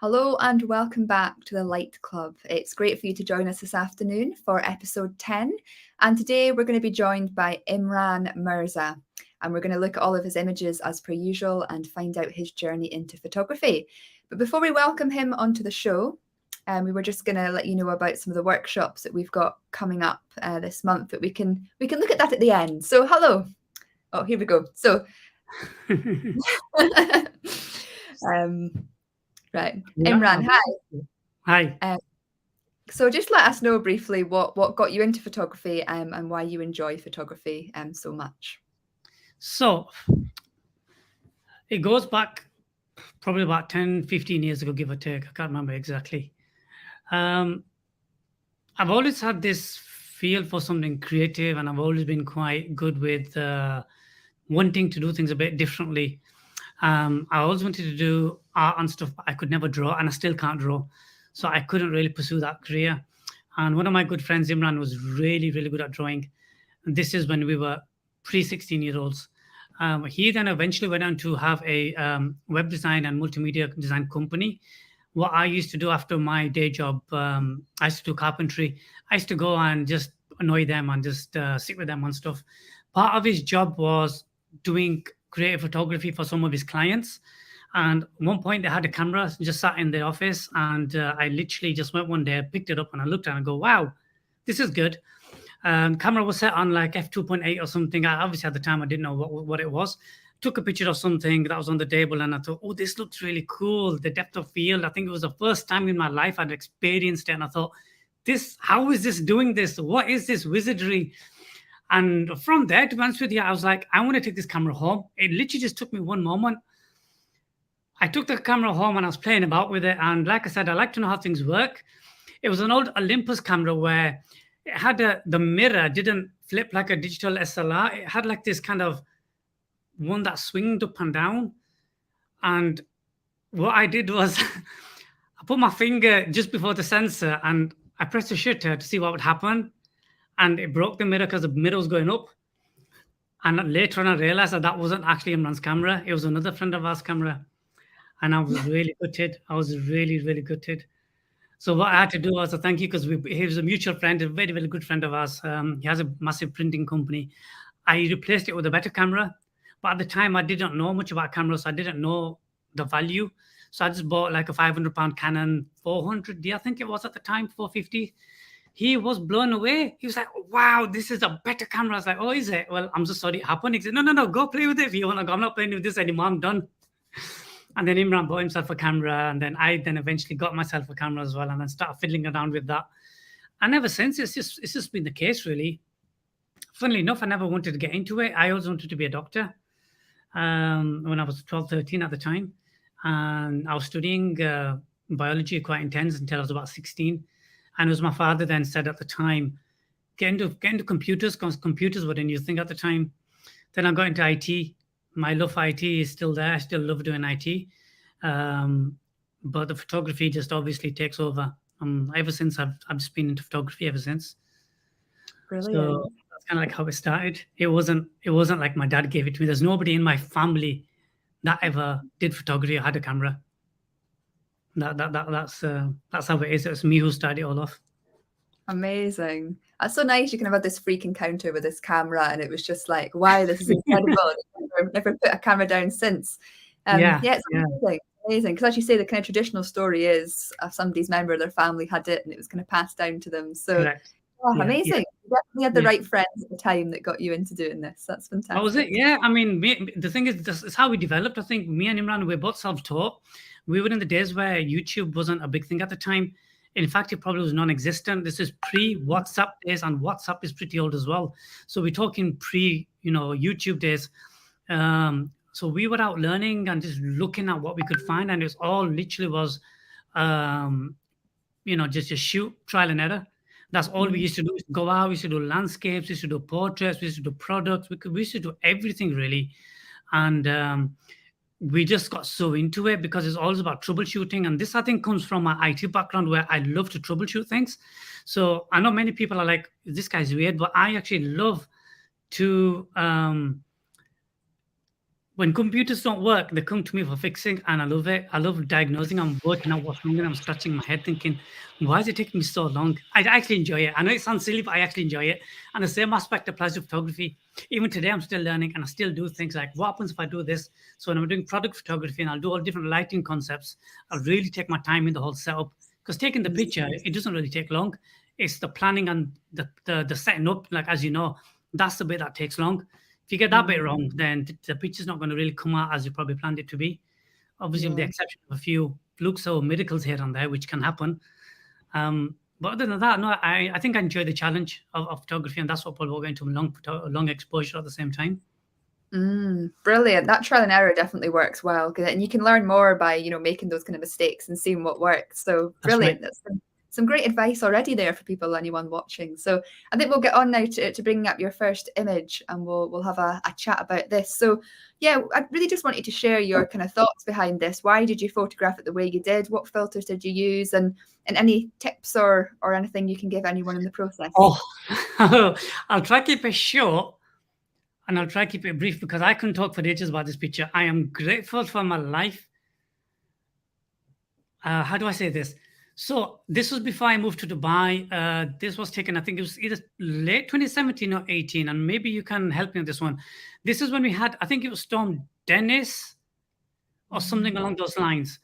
Hello and welcome back to the Light Club. It's great for you to join us this afternoon for episode 10. And today we're going to be joined by Imran Mirza. And we're going to look at all of his images as per usual and find out his journey into photography. But before we welcome him onto the show, we were just going to let you know about some of the workshops that we've got coming up this month. But we can look at that at the end. So hello. Oh, here we go. So right. Imran, hi. Hi. So just let us know briefly what got you into photography and why you enjoy photography so much. So it goes back probably about 10, 15 years ago, give or take. I can't remember exactly. I've always had this feel for something creative, and I've always been quite good with wanting to do things a bit differently. I always wanted to do art and stuff, but I could never draw, and I still can't draw. So I couldn't really pursue that career. And one of my good friends, Imran, was really, really good at drawing. And this is when we were pre-16-year-olds. He then eventually went on to have a web design and multimedia design company. What I used to do after my day job, I used to do carpentry. I used to go and just annoy them and just sit with them on stuff. Part of his job was doing creative photography for some of his clients. And at one point they had a camera just sat in the office, and I literally just went one day, picked it up, and I looked at it and go, wow, this is good. Camera was set on like f2.8 or something. Obviously at the time I didn't know what it was. Took a picture of something that was on the table, and I thought, oh, this looks really cool. The depth of field. I think it was the first time in my life I'd experienced it, and I thought, how is this doing this? What is this wizardry? And from there, to be honest with you, I was like, I want to take this camera home. It literally just took me one moment. I took the camera home and I was playing about with it. And like I said, I like to know how things work. It was an old Olympus camera where it had the mirror didn't flip like a digital SLR. It had like this kind of one that swinged up and down. And what I did was I put my finger just before the sensor and I pressed the shutter to see what would happen. And it broke the mirror because the mirror was going up. And later on, I realized that wasn't actually Imran's camera. It was another friend of ours' camera. And I was really gutted. I was really, really gutted. So what I had to do was to thank you, because he was a mutual friend, a very, very good friend of ours. He has a massive printing company. I replaced it with a better camera. But at the time, I didn't know much about cameras. So I didn't know the value. So I just bought like a £500 Canon 400D, I think it was at the time, 450. He was blown away. He was like, wow, this is a better camera. I was like, oh, is it? Well, I'm so sorry it happened. He said, no, go play with it if you want to go. I'm not playing with this anymore. I'm done. And then Imran bought himself a camera. And then I eventually got myself a camera as well. And then started fiddling around with that. And ever since, it's just been the case, really. Funnily enough, I never wanted to get into it. I always wanted to be a doctor when I was 12, 13 at the time. And I was studying biology quite intense until I was about 16. And it was my father then said at the time, get into computers, because computers were a new thing at the time. Then I got into IT. My love for IT is still there. I still love doing IT. But the photography just obviously takes over. Ever since, I've just been into photography ever since. Brilliant. So that's kind of like how it started. It wasn't like my dad gave it to me. There's nobody in my family that ever did photography or had a camera. That's how it is. It's me who started it all off. Amazing. That's so nice. You can have had this freak encounter with this camera, and it was just like, wow, this is incredible. I've never put a camera down since. It's amazing. Because as you say, the kind of traditional story is somebody's member of their family had it, and it was kind of passed down to them. So, amazing. You definitely had the right friends at the time that got you into doing this. That's fantastic. That was it. Yeah. I mean, the thing is, this is how we developed. I think me and Imran, we're both self-taught. We were in the days where YouTube wasn't a big thing at the time. In fact, it probably was non-existent. This is pre-WhatsApp days, and WhatsApp is pretty old as well. So we're talking YouTube days. So we were out learning and just looking at what we could find, and it was all literally was, just shoot, trial and error. That's all we used to do. Go out, we used to do landscapes, we used to do portraits, we used to do products. We used to do everything really. And we just got so into it because it's always about troubleshooting. And this, I think, comes from my IT background where I love to troubleshoot things. So I know many people are like, this guy's weird, but I actually love to when computers don't work, they come to me for fixing, and I love it. I love diagnosing. I'm working out what's wrong, and I'm scratching my head, thinking, "Why is it taking me so long?" I actually enjoy it. I know it sounds silly, but I actually enjoy it. And the same aspect applies to photography. Even today, I'm still learning, and I still do things like, "What happens if I do this?" So when I'm doing product photography, and I'll do all different lighting concepts, I'll really take my time in the whole setup, because taking the picture, it doesn't really take long. It's the planning and the setting up. Like, as you know, that's the bit that takes long. If you get that bit Mm, wrong, then the picture's not going to really come out as you probably planned it to be. Obviously, with the yeah. exception of a few flukes or miracles here and there, which can happen. But other than that, no, I think I enjoy the challenge of photography, and that's what probably we're going to long exposure at the same time. Brilliant. That trial and error definitely works well, and you can learn more by making those kind of mistakes and seeing what works. So That's right. brilliant. That's some great advice already there for people, anyone watching. So I think we'll get on now to bringing up your first image, and we'll have a chat about this. So yeah, I really just wanted to share your kind of thoughts behind this. Why did you photograph it the way you did? What filters did you use, and any tips or anything you can give anyone in the process? Oh, I'll try to keep it short, and I'll try to keep it brief, because I can talk for ages about this picture. I am grateful for my life. How do I say this? So this was before I moved to Dubai. This was taken, I think it was either late 2017 or 18, and maybe you can help me on this one. This is when we had, I think it was Storm Dennis or something along those lines.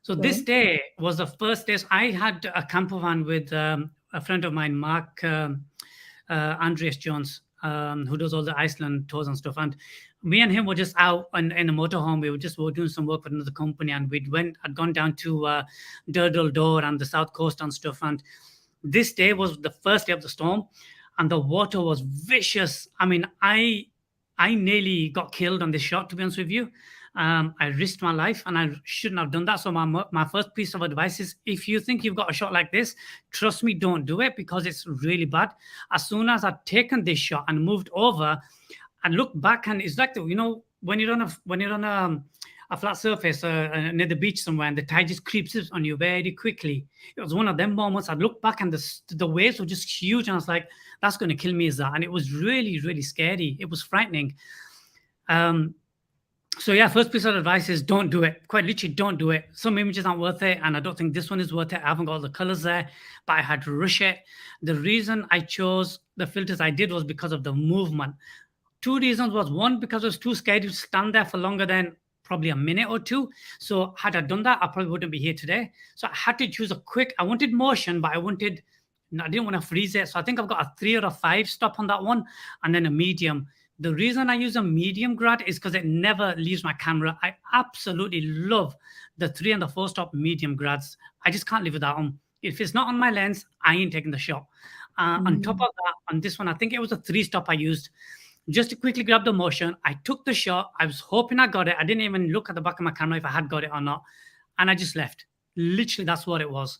So this Okay. day was the first day. I had a camper van with a friend of mine, Mark Andreas Jones, who does all the Iceland tours and stuff. And me and him were just out in a motorhome. We were doing some work for another company, and had gone down to Durdle Door and the south coast and stuff. And this day was the first day of the storm, and the water was vicious. I mean, I nearly got killed on this shot, to be honest with you. I risked my life, and I shouldn't have done that. So my first piece of advice is, if you think you've got a shot like this, trust me, don't do it, because it's really bad. As soon as I'd taken this shot and moved over and looked back, and it's like when you're on a flat surface near the beach somewhere, and the tide just creeps up on you very quickly. It was one of them moments. I'd look back, and the waves were just huge, and I was like, "That's going to kill me," is that? And it was really, really scary. It was frightening. So yeah, first piece of advice is, don't do it. Quite literally, don't do it. Some images aren't worth it, and I don't think this one is worth it. I haven't got all the colors there, but I had to rush it. The reason I chose the filters I did was because of the movement. Two reasons was, one, because I was too scared to stand there for longer than probably a minute or two. So had I done that, I probably wouldn't be here today. So I had to choose a quick. I wanted motion, but I didn't want to freeze it. So I think I've got a 3 or a 5 stop on that one, and then a medium. The reason I use a medium grad is because it never leaves my camera. I absolutely love the 3 and the 4 stop medium grads. I just can't live without them. If it's not on my lens, I ain't taking the shot. On top of that, on this one, I think it was a 3 stop I used just to quickly grab the motion. I took the shot. I was hoping I got it. I didn't even look at the back of my camera if I had got it or not. And I just left. Literally, that's what it was.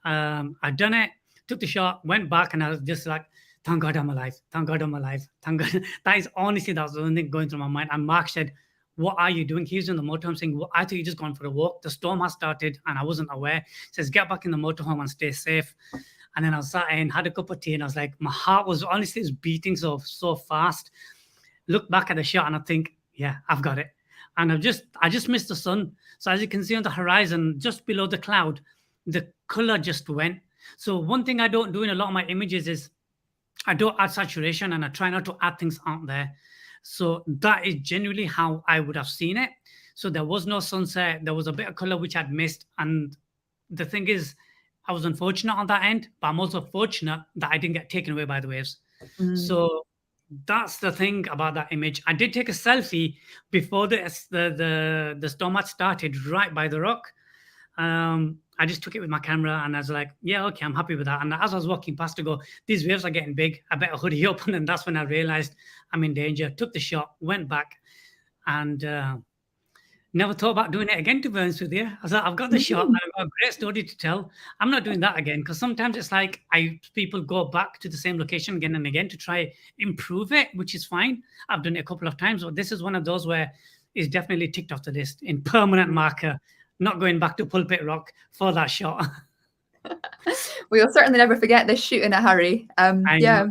I'd done it, took the shot, went back, and I was just like, thank God I'm alive. Thank God I'm alive. Thank God. That is honestly, that was the only thing going through my mind. And Mark said, "What are you doing?" He's in the motorhome saying, "Well, I thought you just gone for a walk. The storm has started and I wasn't aware." He says, "Get back in the motorhome and stay safe." And then I sat in, had a cup of tea, and I was like, my heart was honestly, it was beating so fast. Look back at the shot and I think, yeah, I've got it. And I just missed the sun. So as you can see on the horizon, just below the cloud, the color just went. So one thing I don't do in a lot of my images is, I don't add saturation, and I try not to add things out there. So that is genuinely how I would have seen it. So there was no sunset. There was a bit of color which I'd missed. And the thing is, I was unfortunate on that end, but I'm also fortunate that I didn't get taken away by the waves. So that's the thing about that image. I did take a selfie before the storm had started, right by the rock. I just took it with my camera, and I was like, yeah, okay, I'm happy with that. And as I was walking past to go, these waves are getting big, I better hoodie up. And then that's when I realized I'm in danger. Took the shot, went back, and never thought about doing it again, to be honest with you. I was like, I've got the shot, I've got a great story to tell. I'm not doing that again, because sometimes it's like people go back to the same location again and again to try improve it, which is fine. I've done it a couple of times, but this is one of those where it's definitely ticked off the list in permanent marker. Not going back to Pulpit Rock for that shot. We'll certainly never forget this shoot in a hurry. Yeah.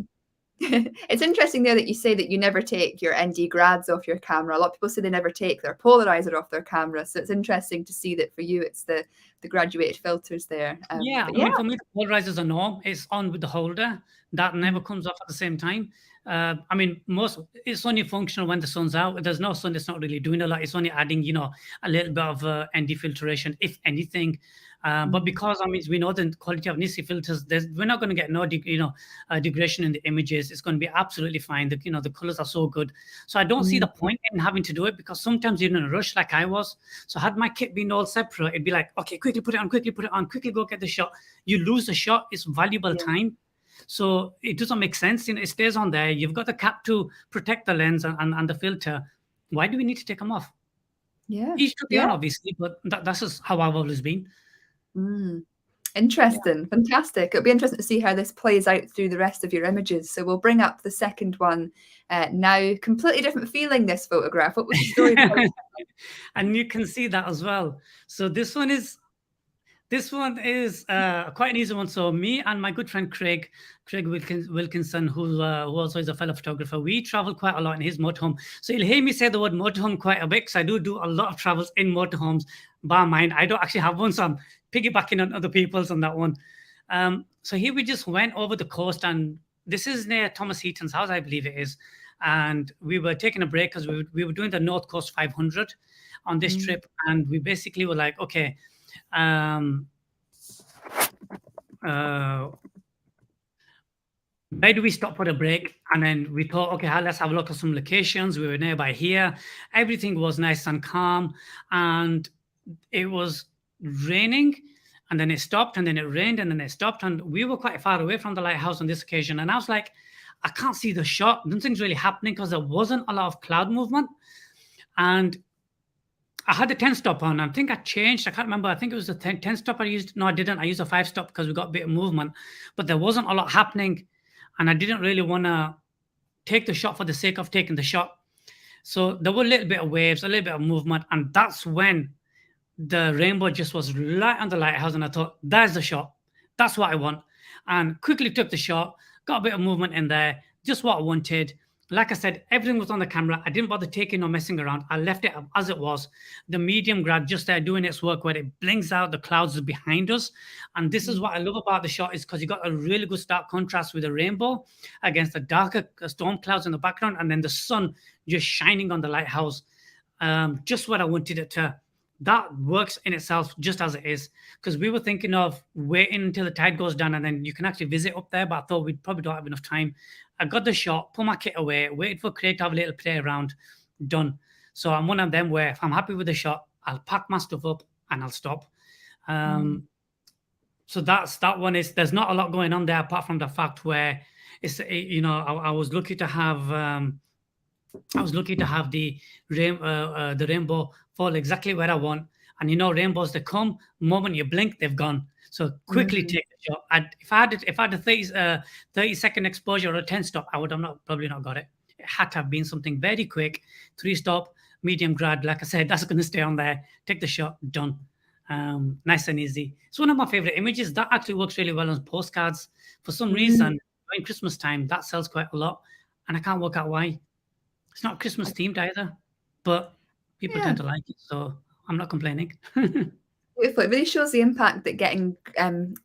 It's interesting there that you say that you never take your ND grads off your camera. A lot of people say they never take their polarizer off their camera. So it's interesting to see that for you, it's the graduated filters there. Yeah, But I yeah, mean, for me, the polarizer is a norm. It's on with the holder. That never comes off at the same time. I mean, it's only functional when the sun's out. If there's no sun, it's not really doing a lot. It's only adding, a little bit of ND filtration, if anything. But because I mean, we know the quality of NiSi filters, we're not going to get no, degradation in the images. It's going to be absolutely fine. The colors are so good. So I don't see the point in having to do it, because sometimes you're in a rush, like I was. So had my kit been all separate, it'd be like, okay, quickly put it on, quickly put it on, quickly go get the shot. You lose the shot. It's valuable time. So it doesn't make sense. It stays on there. You've got the cap to protect the lens and the filter. Why do we need to take them off? yeah, Each to their own, obviously, but that's just how I've always been. Interesting. Fantastic. It'll be interesting to see how this plays out through the rest of your images. So we'll bring up the second one now. Completely different feeling, this photograph. What was the story behind it? And you can see that as well. So this one is quite an easy one. So me and my good friend Craig Wilkinson, who also is a fellow photographer, we travel quite a lot in his motorhome. So you'll hear me say the word motorhome quite a bit, because I do a lot of travels in motorhomes. Bar mine, I don't actually have one, so I'm piggybacking on other people's on that one. So here we just went over the coast, and this is near Thomas Heaton's house, I believe it is. And we were taking a break because we were doing the North Coast 500 on this trip, and we basically were like, okay, where do we stop for a break? And then we thought, okay, let's have a look at some locations. We were nearby here. Everything was nice and calm, and it was raining, and then it stopped, and then it rained, and then it stopped, and we were quite far away from the lighthouse on this occasion. And I was like, I can't see the shot. Nothing's really happening, because there wasn't a lot of cloud movement. And I had a 10 stop on. I think I changed. I can't remember. I think it was a 10 stop I used. No, I didn't. I used a 5 stop because we got a bit of movement, but there wasn't a lot happening, and I didn't really want to take the shot for the sake of taking the shot. So there were a little bit of waves, a little bit of movement, and that's when the rainbow just was right on the lighthouse, and I thought, there's the shot. That's what I want. And quickly took the shot, got a bit of movement in there, just what I wanted. Like I said, everything was on the camera. I didn't bother taking or messing around. I left it as it was. The medium grad just there doing its work, where it blinks out the clouds behind us. And this is what I love about the shot, is because you got a really good stark contrast with the rainbow against the darker storm clouds in the background, and then the sun just shining on the lighthouse. Just what I wanted it to. That works in itself just as it is, because we were thinking of waiting until the tide goes down and then you can actually visit up there, but I thought we probably don't have enough time. I got the shot, put my kit away, waited for Craig to have a little play around, done. So I'm one of them where if I'm happy with the shot, I'll pack my stuff up and I'll stop. So that one is, there's not a lot going on there apart from the fact where it's, I was lucky to have the rainbow fall exactly where I want. And rainbows, they come, the moment you blink, they've gone. So quickly take the shot. If I had a 30-second exposure or a 10 stop, I would have probably not got it. It had to have been something very quick. 3 stop, medium grad. Like I said, that's going to stay on there. Take the shot, done. Nice and easy. It's one of my favorite images. That actually works really well on postcards. For some reason, during Christmas time, that sells quite a lot. And I can't work out why. It's not Christmas themed either, but people tend to like it, so I'm not complaining. It really shows the impact that getting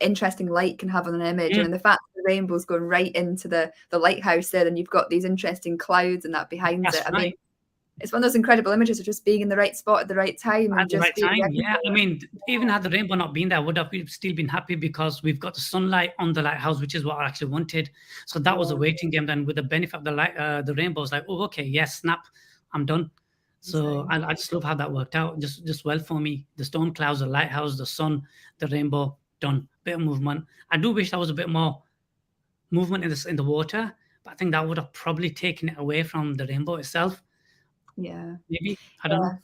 interesting light can have on an image, and the fact that the rainbow's going right into the lighthouse there, and you've got these interesting clouds and that behind it. I mean, it's one of those incredible images of just being in the right spot at the right time. At the right time, yeah. I mean, even had the rainbow not been there, would have still been happy, because we've got the sunlight on the lighthouse, which is what I actually wanted. So that was a waiting game. Then with the benefit of the light, the rainbow was like, oh, okay, yes, snap, I'm done. So I just love how that worked out. Just well for me. The storm clouds, the lighthouse, the sun, the rainbow, done. Bit of movement. I do wish there was a bit more movement in the water, but I think that would have probably taken it away from the rainbow itself. Yeah. Maybe. I don't know.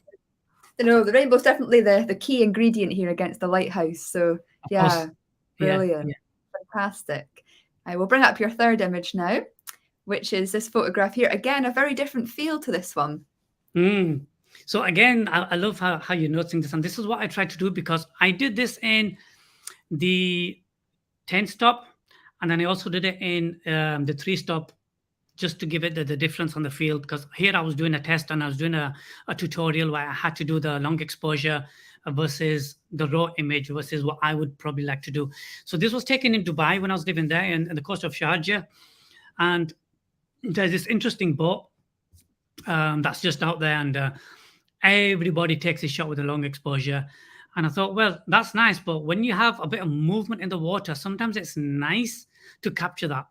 No, the rainbow's definitely the key ingredient here against the lighthouse. So yeah, brilliant. Fantastic. I will bring up your third image now, which is this photograph here. Again, a very different feel to this one. So again, I love how you're noticing this. And this is what I tried to do, because I did this in the 10 stop, and then I also did it in the 3 stop just to give it the difference on the field. Because here I was doing a test and I was doing a tutorial where I had to do the long exposure versus the raw image versus what I would probably like to do. So this was taken in Dubai when I was living there in the coast of Sharjah. And there's this interesting boat that's just out there, and everybody takes a shot with a long exposure. And I thought, well, that's nice, but when you have a bit of movement in the water, sometimes it's nice to capture that.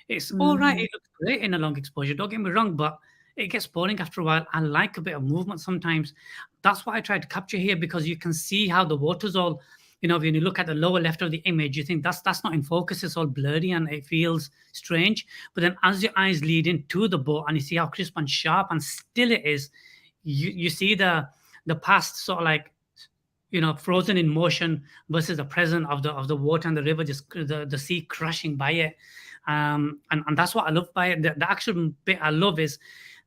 It's all right, Mhm. it looks great in a long exposure, don't get me wrong, but it gets boring after a while. I like a bit of movement sometimes. That's what I try to capture here, because you can see how the water's all, when you look at the lower left of the image, you think that's not in focus, it's all blurry and it feels strange. But then as your eyes lead into the boat and you see how crisp and sharp and still it is, you see the past sort of like, frozen in motion versus the present of the water and the river, just the sea crashing by it. And that's what I love by it. The actual bit I love is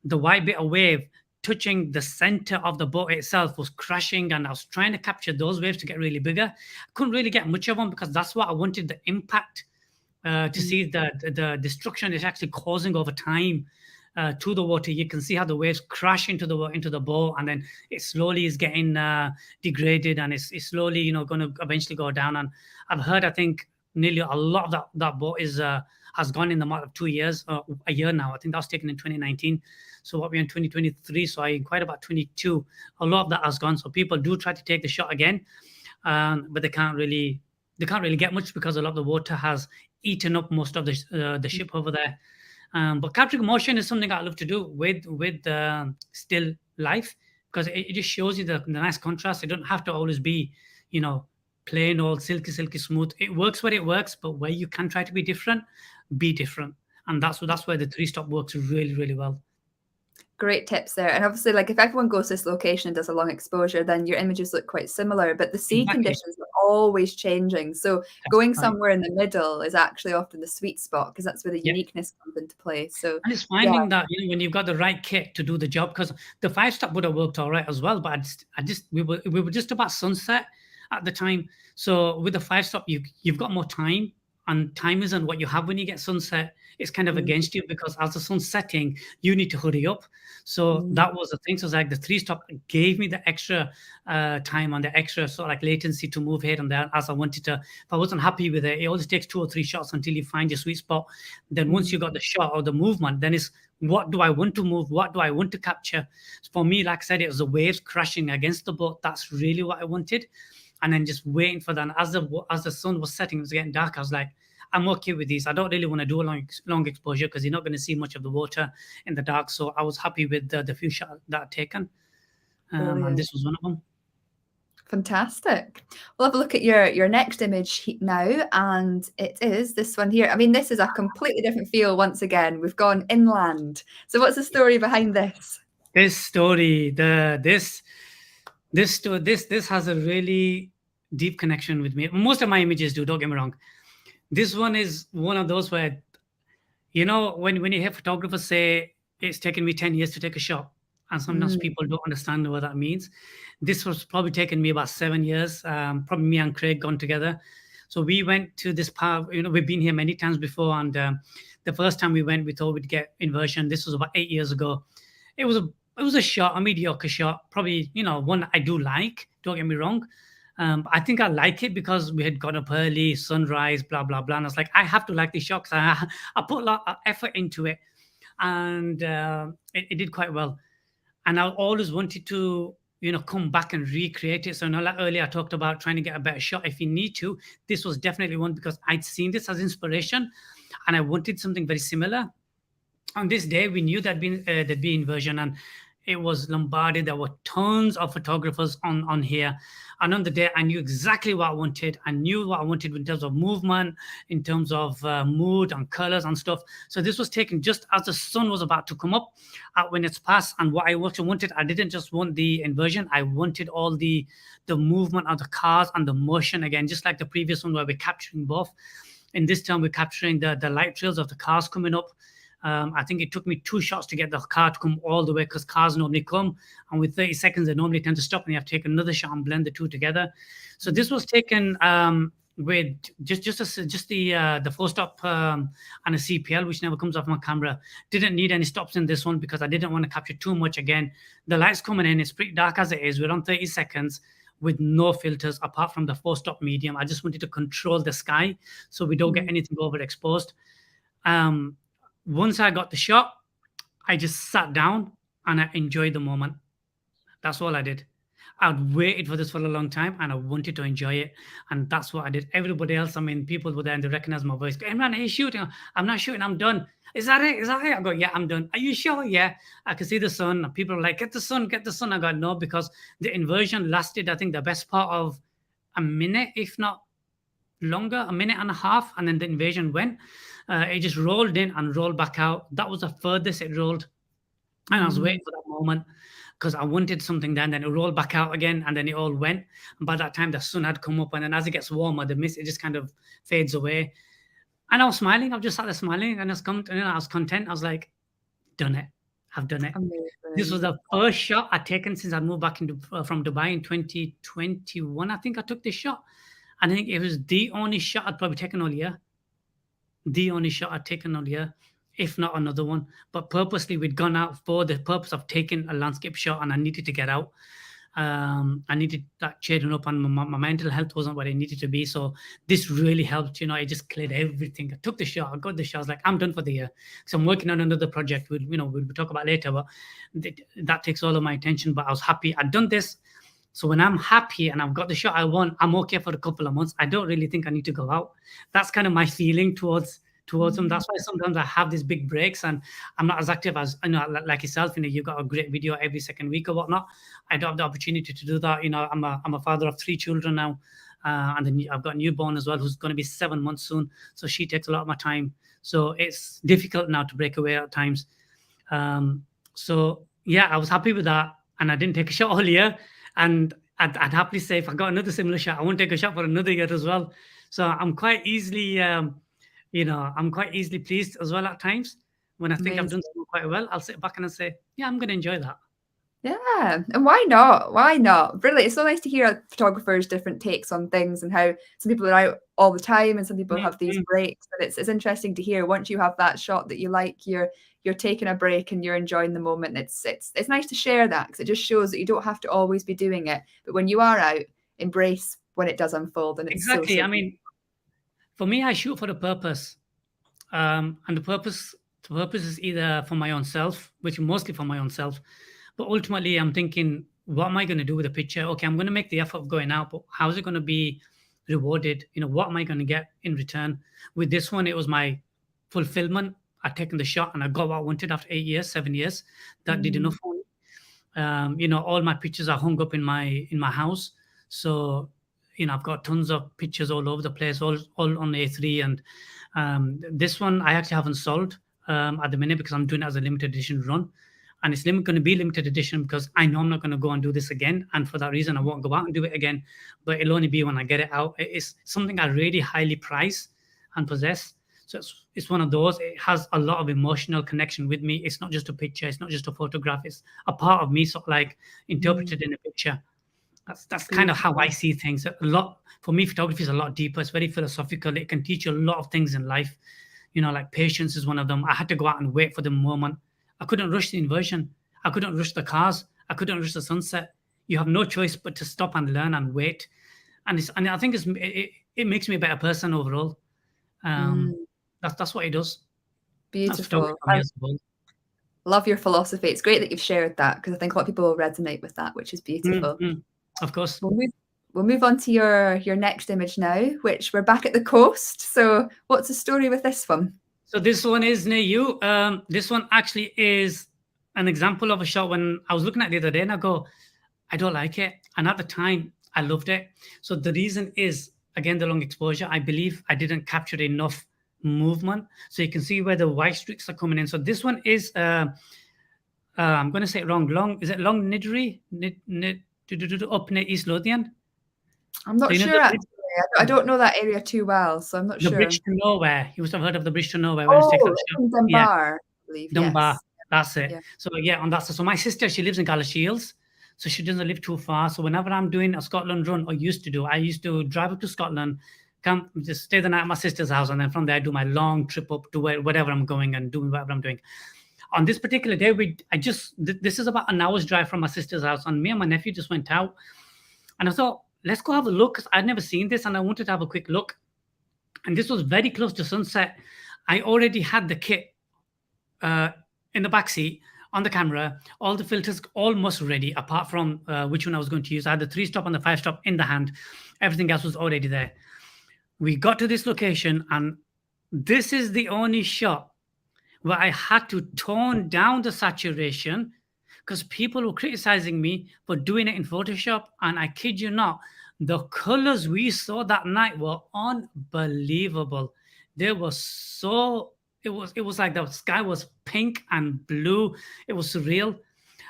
the white bit of wave touching the center of the boat itself was crashing, and I was trying to capture those waves to get really bigger. I couldn't really get much of them because that's what I wanted, the impact, to Mm. see the destruction is actually causing over time to the water. You can see how the waves crash into the boat, and then it slowly is getting degraded, and it's slowly, going to eventually go down. And I've heard, I think, nearly a lot of that boat is has gone in the matter of 2 years, a year now. I think that was taken in 2019. So what we're in 2023. So I inquired about 22. A lot of that has gone. So people do try to take the shot again, but they can't really get much because a lot of the water has eaten up most of the ship over there. But capturing motion is something I love to do with still life, because it just shows you the nice contrast. It don't have to always be, you know, plain old silky smooth. It works where it works, but where you can try to be different, and that's where the three stop works really really well. Great tips there. And obviously, like if everyone goes to this location and does a long exposure, then your images look quite similar, but the sea Exactly, conditions are always changing. So that's going right. somewhere in the middle is actually often the sweet spot because that's where the Yeah. uniqueness comes into play. So And it's yeah. finding that, when you've got the right kit to do the job, because the five stop would have worked all right as well. But we were just about sunset at the time. So with the five stop, you've got more time, and time isn't what you have when you get sunset. It's kind of Mm, against you, because as the sun's setting, you need to hurry up. So mm, that was the thing. So it's like the three stop gave me the extra time and the extra sort of like latency to move here and there as I wanted to. If I wasn't happy with it, it always takes 2 or 3 shots until you find your sweet spot. Then once mm. you got the shot or the movement, then it's what do I want to move? What do I want to capture? For me, like I said, it was the waves crashing against the boat. That's really what I wanted. And then just waiting for that. And as the sun was setting, it was getting dark. I was like, I'm okay with these. I don't really want to do a long exposure because you're not going to see much of the water in the dark. So I was happy with the few shots that I'd taken, and Brilliant. this was one of them. Fantastic. We'll have a look at your next image now, and it is this one here. I mean, this is a completely different feel once again. We've gone inland. So what's the story behind this? This story, this has a really deep connection with me. Most of my images do. Don't get me wrong. This one is one of those where, when you hear photographers say it's taken me 10 years to take a shot, and sometimes Mm, people don't understand what that means. This was probably taken me about 7 years. Probably me and Craig gone together. So we went to this park. We've been here many times before, and the first time we went, we thought we'd get inversion. This was about 8 years ago. It was a it was a shot, a mediocre shot. Probably, one I do like. Don't get me wrong. I think I like it because we had got up early, sunrise, blah blah blah. And I was like, I have to like this shot because I put a lot of effort into it, and it did quite well. And I always wanted to, come back and recreate it. So, like earlier, I talked about trying to get a better shot if you need to. This was definitely one because I'd seen this as inspiration, and I wanted something very similar. On this day, we knew there'd be inversion, and it was Lombardy. There were tons of photographers on here, and on the day, I knew exactly what I wanted. I knew what I wanted in terms of movement, in terms of mood and colors and stuff. So this was taken just as the sun was about to come up, when it's past. And what I also wanted, I didn't just want the inversion. I wanted all the movement of the cars and the motion again, just like the previous one where we're capturing both. In this time, we're capturing the light trails of the cars coming up. I think it took me 2 shots to get the car to come all the way because cars normally come, and with 30 seconds, they normally tend to stop, and you have to take another shot and blend the two together. So this was taken with just the four stop and a CPL, which never comes off my camera. Didn't need any stops in this one because I didn't want to capture too much. Again, the light's coming in, it's pretty dark as it is. We're on 30 seconds with no filters apart from the four stop medium. I just wanted to control the sky so we don't get anything overexposed. Once I got the shot, I just sat down and I enjoyed the moment. That's all I did. I'd waited for this for a long time and I wanted to enjoy it. And that's what I did. Everybody else, I mean, people were there and they recognized my voice. Imran, are you shooting? I'm not shooting, I'm done. Is that it? Is that it? I go, yeah, I'm done. Are you sure? Yeah. I can see the sun. People are like, get the sun, get the sun. I go, no, because the inversion lasted, I think, the best part of a minute, if not longer, a minute and a half. And then the invasion went. It just rolled in and rolled back out. That was the furthest it rolled. And I was waiting for that moment because I wanted something then it rolled back out again and then it all went. And by that time, the sun had come up. And then as it gets warmer, the mist, it just kind of fades away. And I was smiling. I was just sat there smiling and I was content. I was like, done it. I've done it. Amazing. This was the first shot I'd taken since I moved back from Dubai in 2021. I think I took this shot. And I think it was the only shot I'd probably taken all year. The only shot I'd taken all year, if not another one. But purposely, we'd gone out for the purpose of taking a landscape shot, and I needed to get out. I needed that cheering up, and my mental health wasn't where it needed to be. So this really helped. It just cleared everything. I took the shot. I got the shot. I was like, I'm done for the year. So I'm working on another project. We'll talk about later, but that takes all of my attention. But I was happy. I'd done this. So when I'm happy and I've got the shot I want, I'm okay for a couple of months. I don't really think I need to go out. That's kind of my feeling towards them. That's why sometimes I have these big breaks and I'm not as active as, like yourself. You've got a great video every second week or whatnot. I don't have the opportunity to do that. I'm a father of 3 children now. And then I've got a newborn as well, who's going to be 7 months soon. So she takes a lot of my time. So it's difficult now to break away at times. So yeah, I was happy with that. And I didn't take a shot all year. And I'd happily say if I got another similar shot, I won't take a shot for another year as well. So I'm quite easily, I'm quite easily pleased as well at times. When I think I've done something quite well, I'll sit back and I'll say, yeah, I'm going to enjoy that. Yeah, and why not? Why not? Really, it's so nice to hear photographers' different takes on things and how some people are out all the time and some people have these breaks. But it's interesting to hear once you have that shot that you like, you're taking a break and you're enjoying the moment. It's nice to share that because it just shows that you don't have to always be doing it. But when you are out, embrace when it does unfold. And it's exactly. So I mean, for me, I shoot for a purpose, and the purpose is either for my own self, which mostly for my own self. But ultimately, I'm thinking, what am I going to do with the picture? Okay, I'm going to make the effort of going out, but how is it going to be rewarded? What am I going to get in return? With this one, it was my fulfillment. I'd taken the shot and I got what I wanted after 8 years, 7 years. That did enough for me. All my pictures are hung up in my house. So, I've got tons of pictures all over the place, all on A3. And this one I actually haven't sold at the minute because I'm doing it as a limited edition run. And it's going to be limited edition because I know I'm not going to go and do this again. And for that reason, I won't go out and do it again. But it'll only be when I get it out. It's something I really highly prize and possess. So it's one of those. It has a lot of emotional connection with me. It's not just a picture. It's not just a photograph. It's a part of me, sort of like interpreted in a picture. That's kind of how I see things. For me, photography is a lot deeper. It's very philosophical. It can teach you a lot of things in life. Like patience is one of them. I had to go out and wait for the moment. I couldn't rush the inversion. I couldn't rush the cars. I couldn't rush the sunset. You have no choice but to stop and learn and wait. And I think it makes me a better person overall. That's what it does. Beautiful. Love your philosophy. It's great that you've shared that because I think a lot of people will resonate with that, which is beautiful. Of course. We'll move on to your next image now, which we're back at the coast. So what's the story with this one? So this one is near you. This one actually is an example of a shot when I was looking at it the other day and I go, I don't like it. And at the time, I loved it. So the reason is, again, the long exposure. I believe I didn't capture enough movement. So you can see where the white streaks are coming in. So this one is, I'm going to say it wrong. Is it Long Nidri? Up near East Lothian? I'm not sure. I don't know that area too well, so I'm not sure. The bridge to nowhere. You must have heard of the bridge to nowhere. Dunbar, I believe. Dunbar. Yes. That's it. Yeah. So on that. So my sister, she lives in Galashiels, so she doesn't live too far. So whenever I'm doing a Scotland run, I used to drive up to Scotland, come just stay the night at my sister's house, and then from there do my long trip up to wherever I'm going and doing whatever I'm doing. On this particular day, this is about an hour's drive from my sister's house, and me and my nephew just went out, and I thought, let's go have a look, because I'd never seen this, and I wanted to have a quick look. And this was very close to sunset. I already had the kit in the back seat on the camera, all the filters almost ready, apart from which one I was going to use. I had the 3-stop and the 5-stop in the hand. Everything else was already there. We got to this location, and this is the only shot where I had to tone down the saturation, because people were criticizing me for doing it in Photoshop. And I kid you not, the colors we saw that night were unbelievable. They were so, it was like the sky was pink and blue. It was surreal.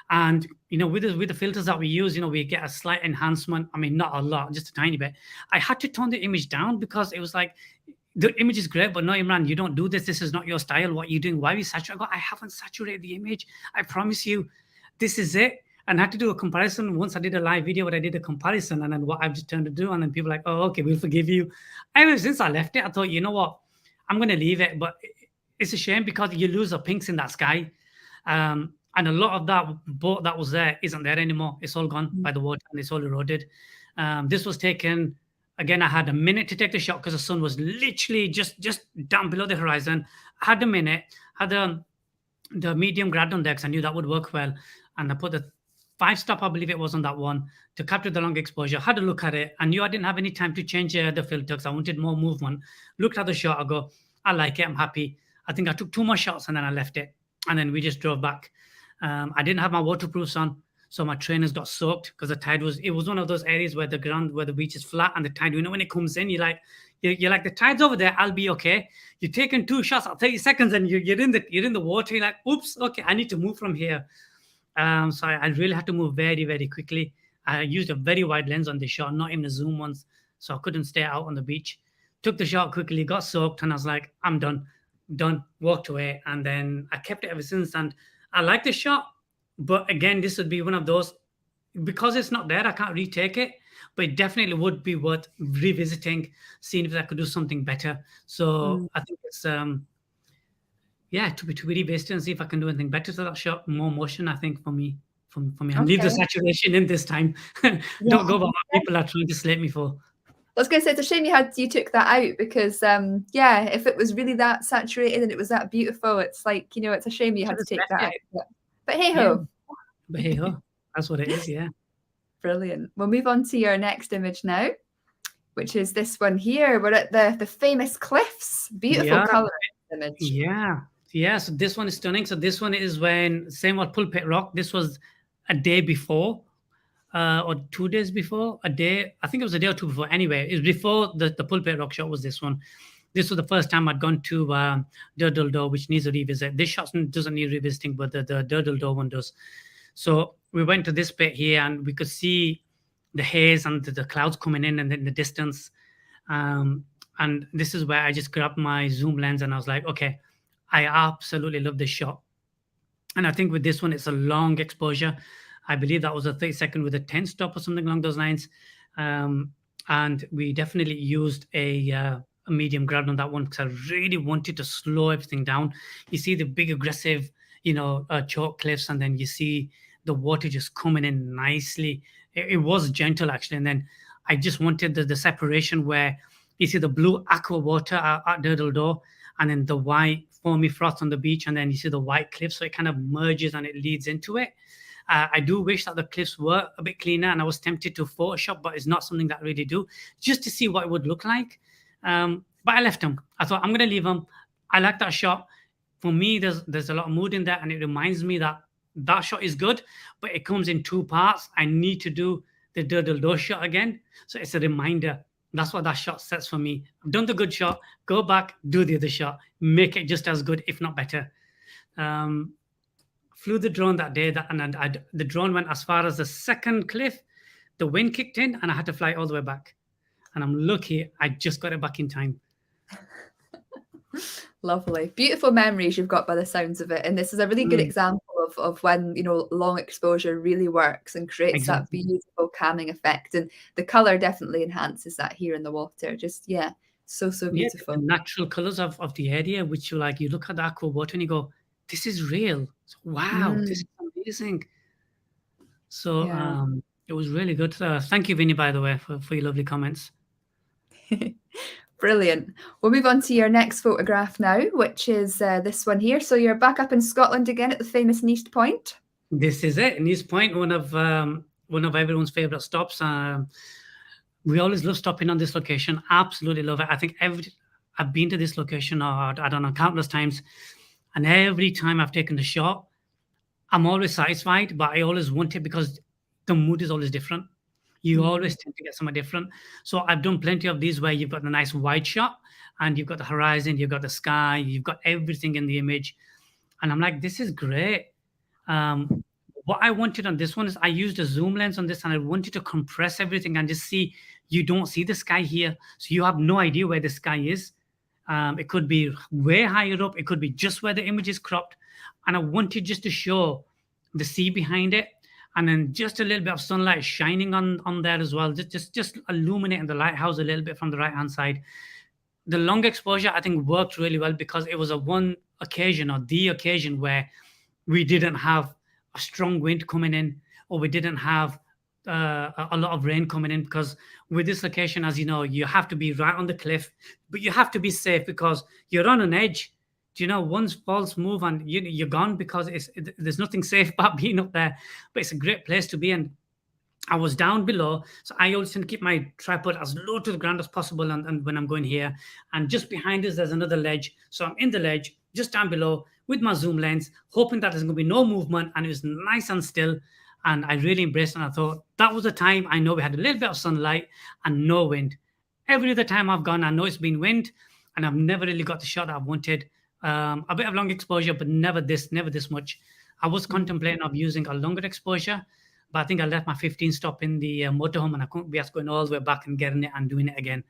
And with the filters that we use, we get a slight enhancement. I mean, not a lot, just a tiny bit. I had to tone the image down, because it was like, the image is great, but no, Imran, you don't do this. This is not your style. What are you doing? Why are you saturating? I haven't saturated the image. I promise you, this is it. And I had to do a comparison. Once I did a live video where I did a comparison, and then what I've just turned to do, and then people are like, oh, okay, we'll forgive you. Ever since I left it, I thought, you know what? I'm going to leave it. But it's a shame, because you lose the pinks in that sky. And a lot of that boat that was there isn't there anymore. It's all gone by the water, and it's all eroded. This was taken, again, I had a minute to take the shot, because the sun was literally just down below the horizon. I had a minute, had the medium grad on there, because I knew that would work well. And I put the 5-stop, I believe it was, on that one to capture the long exposure. Had a look at it. I knew I didn't have any time to change the filter, because I wanted more movement. Looked at the shot. I go, I like it. I'm happy. I think I took 2 more shots, and then I left it. And then we just drove back. I didn't have my waterproofs on, so my trainers got soaked, because the tide it was one of those areas where the beach is flat, and the tide, when it comes in, you're like, the tide's over there, I'll be okay. You're taking 2 shots at 30 seconds, and you're in the water. You're like, oops, okay, I need to move from here. So I really had to move very, very quickly. I used a very wide lens on this shot, not even a zoom ones, so I couldn't stay out on the beach. Took the shot quickly, got soaked, and I was like, I'm done, walked away. And then I kept it ever since, and I like the shot. But again, this would be one of those, because it's not there, I can't retake it, but it definitely would be worth revisiting, seeing if I could do something better. So I think it's, to be revised and see if I can do anything better to that shot. More motion, I think, for me. And leave the saturation in this time. Don't go by what people are trying to slate me for. I was going to say, it's a shame you took that out, because if it was really that saturated and it was that beautiful, it's like, it's a shame you had to take that out. But hey ho. But hey ho, that's what it is. Yeah. Brilliant. We'll move on to your next image now, which is this one here. We're at the famous cliffs. Beautiful color image. Yeah. So this one is stunning. So this one is when, same with Pulpit Rock. This was a day before, or 2 days before. I think it was a day or 2 before. Anyway, it was before the Pulpit Rock shot was this one. This was the first time I'd gone to Durdle Door, which needs a revisit. This shot doesn't need revisiting, but the Durdle Door one does. So we went to this bit here, and we could see the haze and the clouds coming in and in the distance. And this is where I just grabbed my zoom lens, and I was like, okay, I absolutely love this shot. And I think with this one, it's a long exposure. I believe that was a 30-second with a 10-stop or something along those lines. And we definitely used a medium grad on that one, because I really wanted to slow everything down. You see the big aggressive, chalk cliffs, and then you see the water just coming in nicely. It was gentle, actually. And then I just wanted the separation where you see the blue aqua water at Durdle Door, and then the white foamy froth on the beach, and then you see the white cliffs. So it kind of merges and it leads into it. I do wish that the cliffs were a bit cleaner, and I was tempted to Photoshop, but it's not something that I really do, just to see what it would look like. But I left them. I thought, I'm going to leave them. I like that shot. For me, there's a lot of mood in that, and it reminds me that shot is good, but it comes in 2 parts. I need to do the Durdle Door shot again. So it's a reminder. That's what that shot sets for me. I've done the good shot. Go back, do the other shot. Make it just as good, if not better. Flew the drone that day, and the drone went as far as the second cliff. The wind kicked in, and I had to fly all the way back. And I'm lucky I just got it back in time. Lovely. Beautiful memories you've got by the sounds of it. And this is a really good Mm, example of when, long exposure really works and creates that exactly. beautiful calming effect. And the color definitely enhances that here in the water. Just, yeah, so, so Yeah, the beautiful. natural colors of the area, which you look at the aqua water and you go, this is real. So, wow, this Mm, is amazing. So yeah. it was really good. Thank you, Vinny, by the way, for your lovely comments. Brilliant. We'll move on to your next photograph now, which is this one here. So you're back up in Scotland again at the famous Neist Point. This is it. Nice Point, one of everyone's favorite stops. We always love stopping on this location. Absolutely love it. I think I've been to this location, I don't know, countless times, and every time I've taken the shot, I'm always satisfied. But I always want it because the mood is always different. You Mm, always tend to get something different. So I've done plenty of these where you've got the nice wide shot, and you've got the horizon, you've got the sky, you've got everything in the image, and I'm like, this is great. Um, what I wanted on this one is I used a zoom lens on this and I wanted to compress everything and just see, you don't see the sky here. So you have no idea where the sky is. It could be way higher up, it could be just where the image is cropped. And I wanted just to show the sea behind it. And then just a little bit of sunlight shining on there as well, just illuminating the lighthouse a little bit from the right hand side. The long exposure I think worked really well because it was a one occasion or the occasion where we didn't have a strong wind coming in, or we didn't have a lot of rain coming in. Because with this location, as you know, you have to be right on the cliff, but you have to be safe because you're on an edge. Do you know, once false move and you're gone, because there's nothing safe about being up there. But it's a great place to be, and I was down below, so I always tend to keep my tripod as low to the ground as possible. And when I'm going here, and just behind us, there's another ledge. So I'm in the ledge, just down below, with my zoom lens, hoping that there's going to be no movement. And it was nice and still. And I really embraced it. And I thought that was the time I know we had a little bit of sunlight and no wind. Every other time I've gone, I know it's been wind, and I've never really got the shot that I've wanted. A bit of long exposure, but never this much. I was mm. contemplating of using a longer exposure, but I think I left my 15 stop in the motorhome, and I couldn't be asked going all the way back and getting it and doing it again.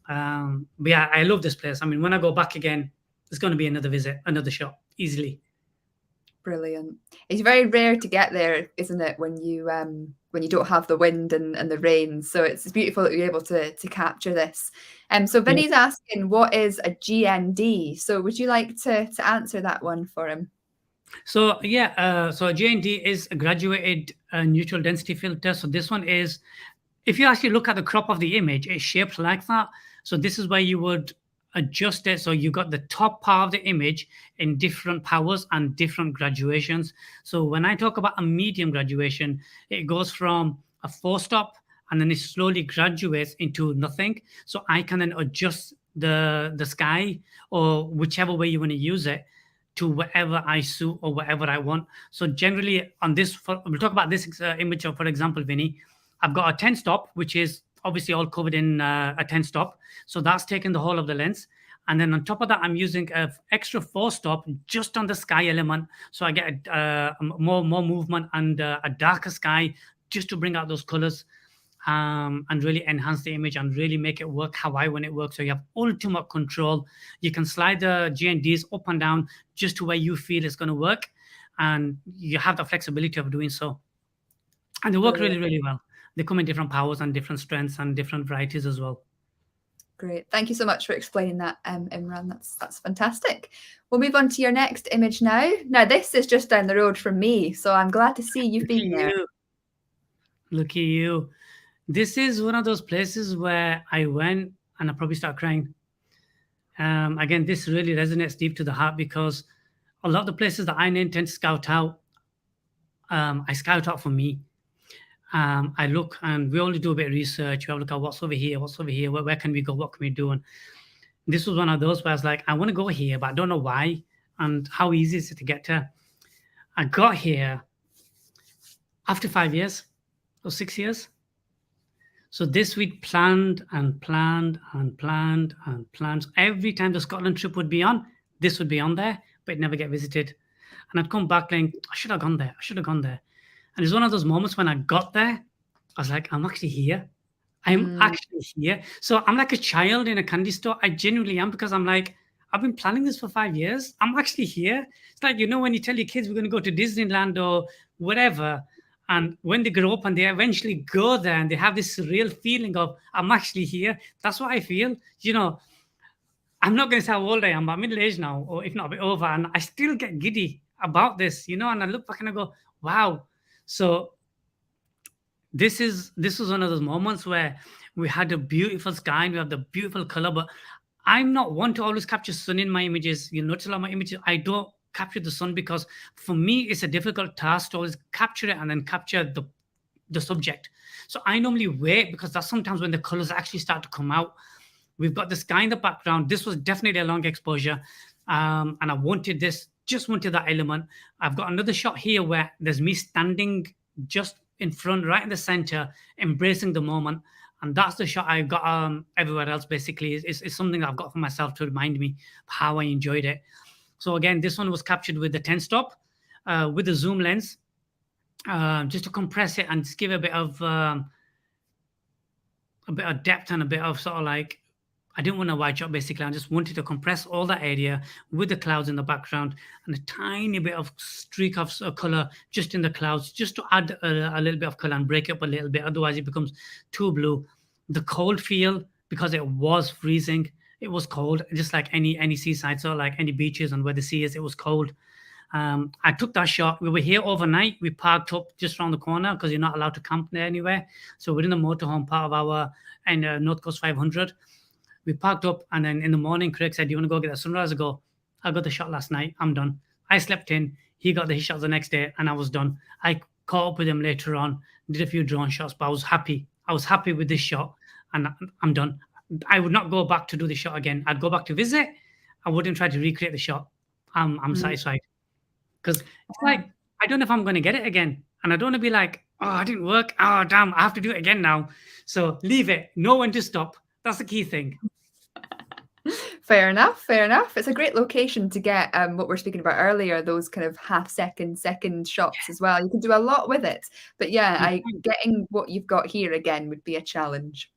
But yeah, I love this place. I mean, when I go back again, it's going to be another visit, another shot, easily. Brilliant. It's very rare to get there, isn't it, when you don't have the wind and the rain. So it's beautiful that you're able to capture this. So Yeah. Vinny's asking, what is a GND? So would you like to answer that one for him? So yeah, so JND is a graduated neutral density filter. So this one is, if you actually look at the crop of the image, it's shaped like that. So this is where you would adjust it. So you got the top part of the image in different powers and different graduations. So when I talk about a medium graduation, it goes from a 4-stop and then it slowly graduates into nothing. So I can then adjust the sky or whichever way you want to use it to whatever I suit or whatever I want. So generally on this, we'll talk about this image of, for example, Vinny, I've got a 10 stop, which is obviously all covered in a 10 stop. So that's taking the whole of the lens. And then on top of that, I'm using an extra 4-stop just on the sky element. So I get more movement and a darker sky just to bring out those colors. And really enhance the image and really make it work how I want it works. So you have ultimate control. You can slide the GNDs up and down just to where you feel it's going to work. And you have the flexibility of doing so. And they work Brilliant. really, really well. They come in different powers and different strengths and different varieties as well. Great. Thank you so much for explaining that, Imran. That's fantastic. We'll move on to your next image now. Now, this is just down the road from me, so I'm glad to see you've Look at been there. you. Look at you. This is one of those places where I went and I probably started crying. Again, this really resonates deep to the heart because a lot of the places that I intend to scout out, I scout out for me. I look and we only do a bit of research. We have a look at what's over here, where can we go, what can we do? And this was one of those where I was like, I want to go here, but I don't know why and how easy is it to get to. I got here after 5 years or 6 years. So this we'd planned and planned and planned and planned. So every time the Scotland trip would be on, this would be on there, but it never get visited. And I'd come back saying, I should have gone there. I should have gone there. And it's one of those moments when I got there, I was like, I'm actually here. I'm actually here. So I'm like a child in a candy store. I genuinely am, because I'm like, I've been planning this for 5 years. I'm actually here. It's like, when you tell your kids we're going to go to Disneyland or whatever, and when they grow up and they eventually go there and they have this surreal feeling of, I'm actually here. That's what I feel. I'm not going to say how old I am, but I'm middle age now, or if not a bit over, and I still get giddy about this, and I look back and I go, wow. So this was one of those moments where we had a beautiful sky and we have the beautiful color, but I'm not one to always capture sun in my images. You notice a lot of my images, I don't capture the sun because for me it's a difficult task to always capture it and then capture the subject. So I normally wait because that's sometimes when the colors actually start to come out. We've got the sky in the background. This was definitely a long exposure. And I wanted this, just wanted that element. I've got another shot here where there's me standing just in front, right in the center, embracing the moment. And that's the shot I've got everywhere else, basically. It's something I've got for myself to remind me how I enjoyed it. So again, this one was captured with the 10 stop, with the zoom lens, just to compress it and just give a bit of depth and a bit of sort of like, I didn't want a wide shot basically. I just wanted to compress all that area with the clouds in the background and a tiny bit of streak of color just in the clouds, just to add a little bit of color and break up a little bit. Otherwise, it becomes too blue. The cold feel, because it was freezing, it was cold, just like any seaside, so like any beaches and where the sea is, it was cold. I took that shot. We were here overnight. We parked up just around the corner because you're not allowed to camp there anywhere. So we're in the motorhome part of our North Coast 500. We parked up, and then in the morning, Craig said, "Do you want to go get the sunrise?" I got the shot last night. I'm done. I slept in. He got the shots the next day, and I was done. I caught up with him later on, did a few drone shots, but I was happy. I was happy with this shot, and I'm done. I would not go back to do the shot again. I'd go back to visit. I wouldn't try to recreate the shot. I'm satisfied because it's like I don't know if I'm going to get it again, and I don't want to be like, "Oh, I didn't work. Oh, damn, I have to do it again now." So leave it. Know when to stop. That's the key thing. Fair enough. Fair enough. It's a great location to get what we're speaking about earlier, those kind of second shots as well. You can do a lot with it. But yeah, getting what you've got here again would be a challenge.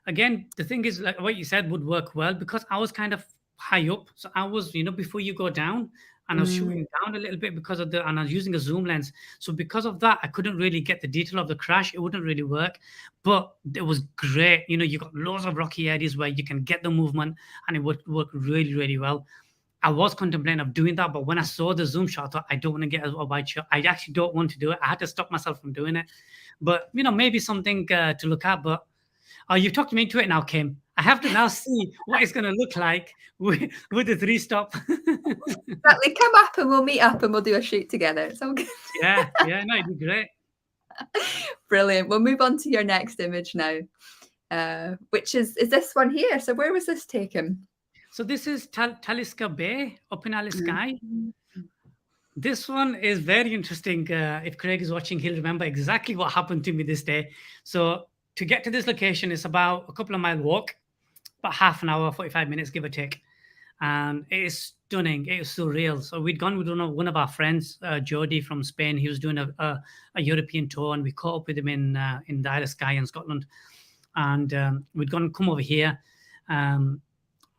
Again, the thing is, like what you said would work well because I was kind of high up. So I was, before you go down, and I was shooting down a little bit because of and I was using a zoom lens. So because of that, I couldn't really get the detail of the crash. It wouldn't really work, but it was great. You got loads of rocky areas where you can get the movement, and it would work really, really well. I was contemplating of doing that, but when I saw the zoom shot, I thought I don't want to get a wide shot. I actually don't want to do it. I had to stop myself from doing it. But maybe something to look at. But you've talked me into it now, Kim. I have to now see what it's going to look like with the 3-stop. Exactly. Come up and we'll meet up and we'll do a shoot together. It's all good. Yeah, no, it'd be great. Brilliant. We'll move on to your next image now, which is this one here. So where was this taken? So this is Talisker Bay up in Alice Sky. This one is very interesting. If Craig is watching, he'll remember exactly what happened to me this day. So to get to this location, it's about a couple of mile walk, about half an hour, 45 minutes, give or take. And it is stunning. It is surreal. So we'd gone with one of our friends, Jody from Spain. He was doing a European tour, and we caught up with him in the Isle of Skye in Scotland. And we'd come over here.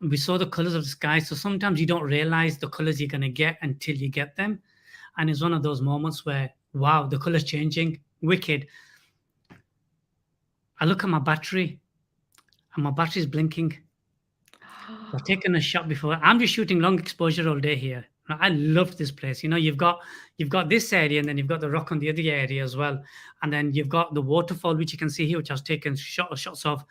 We saw the colors of the sky. So sometimes you don't realize the colors you're going to get until you get them. And it's one of those moments where, wow, the color's changing. Wicked. I look at my battery, and my battery's blinking. I've taken a shot before. I'm just shooting long exposure all day here. I love this place. You've got this area, and then you've got the rock on the other area as well. And then you've got the waterfall, which you can see here, which I was taking shots of.